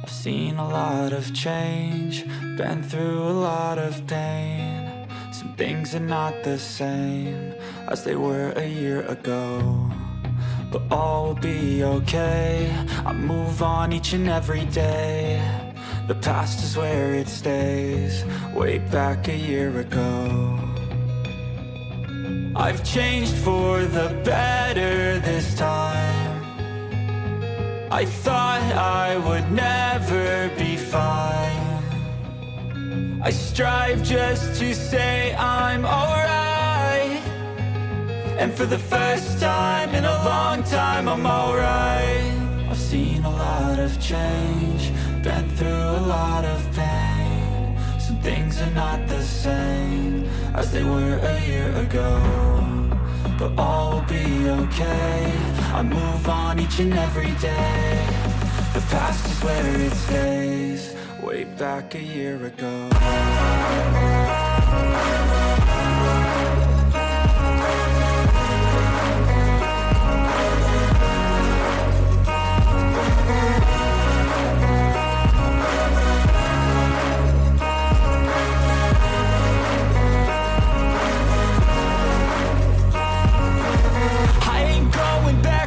I've seen a lot of change, been through a lot of pain. Some things are not the same as they were a year ago, but all will be okay. I move on each and every day. The past is where it stays, way back a year ago. I've changed for the better this time. I thought I would never be fine. I strive just to say I'm alright, and for the first time in a long time I'm alright. I've seen a lot of change, been through a lot of pain. Some things are not the same as they were a year ago, but all will be okay. I move on each and every day. The past is where it stays, way back a year ago.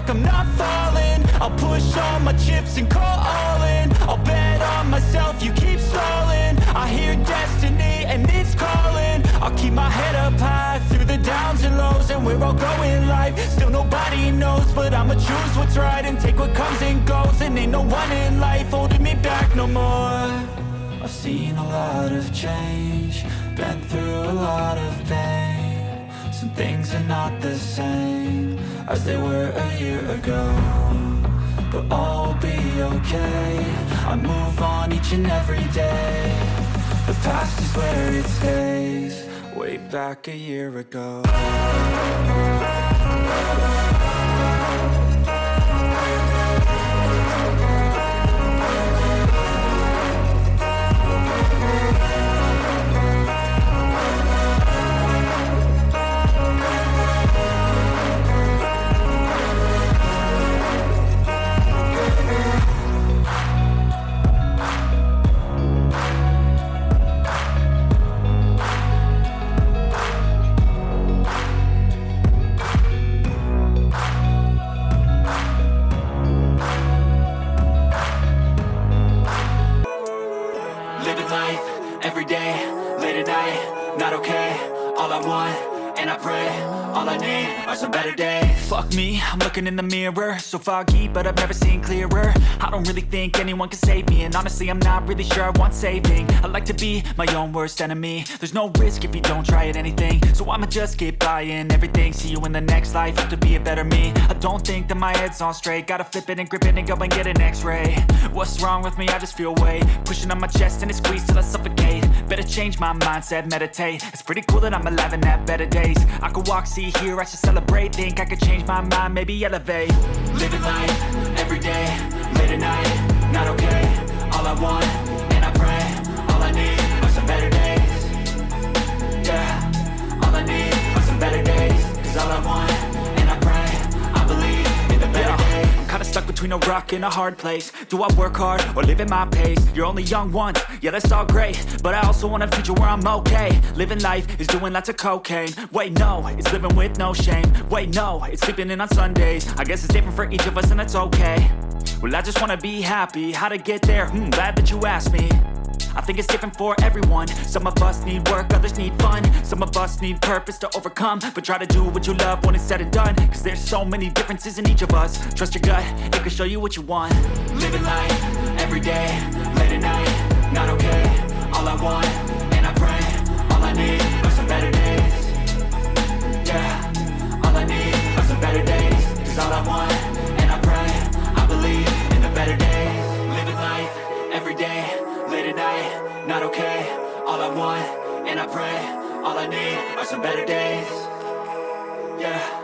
I'm not falling, I'll push all my chips and call all in. I'll bet on myself, you keep stalling. I hear destiny and it's calling. I'll keep my head up high through the downs and lows, and we're all going life. Still nobody knows, but I'ma choose what's right and take what comes and goes. And ain't no one in life holding me back no more. I've seen a lot of change, been through a lot of pain. Some things are not the same as they were a year ago, but all will be okay. I move on each and every day. The past is where it stays, way back a year ago. Every day, late at night, not okay. All I want, and I pray, all I need are some better days. Fuck me, I'm looking in the mirror, so foggy, but I've never seen clearer. I don't really think anyone can save me, and honestly I'm not really sure I want saving. I like to be my own worst enemy. There's no risk if you don't try at anything, so I'ma just keep buying everything. See you in the next life, have to be a better me. I don't think that my head's on straight, gotta flip it and grip it and go and get an x-ray. What's wrong with me? I just feel weight pushing on my chest and it squeezes till I suffocate. Better change my mindset, meditate. It's pretty cool that I'm alive and have better days. I could walk, see, hear, I should celebrate. Think I could change my mind, maybe elevate. Living life, every day, late at night, not okay. All I want, and I pray, all I need are some better days. Yeah, all I need are some better days. Cause all I want, and I pray, I believe in the better days. I'm kinda stuck between a rock and a hard place. Do I work hard or live at my pace? You're only young once, yeah that's all great, but I also want a future where I'm okay. Living life is doing lots of cocaine. Wait no, it's living with no shame. Wait no, it's sleeping in on Sundays. I guess it's different for each of us and that's okay. Well I just wanna be happy, how to get there? Glad that you asked me. I think it's different for everyone. Some of us need work, others need fun. Some of us need purpose to overcome. But try to do what you love when it's said and done, cause there's so many differences in each of us. Trust your gut, it can show you what you want. Living life, every day, late at night, not okay. All I want, and I pray, all I need are some better days. Yeah, all I need are some better days. Cause all I want, and I pray, I believe in the better days. Living life, every day, late at night, not okay. All I want, and I pray, all I need are some better days. Yeah.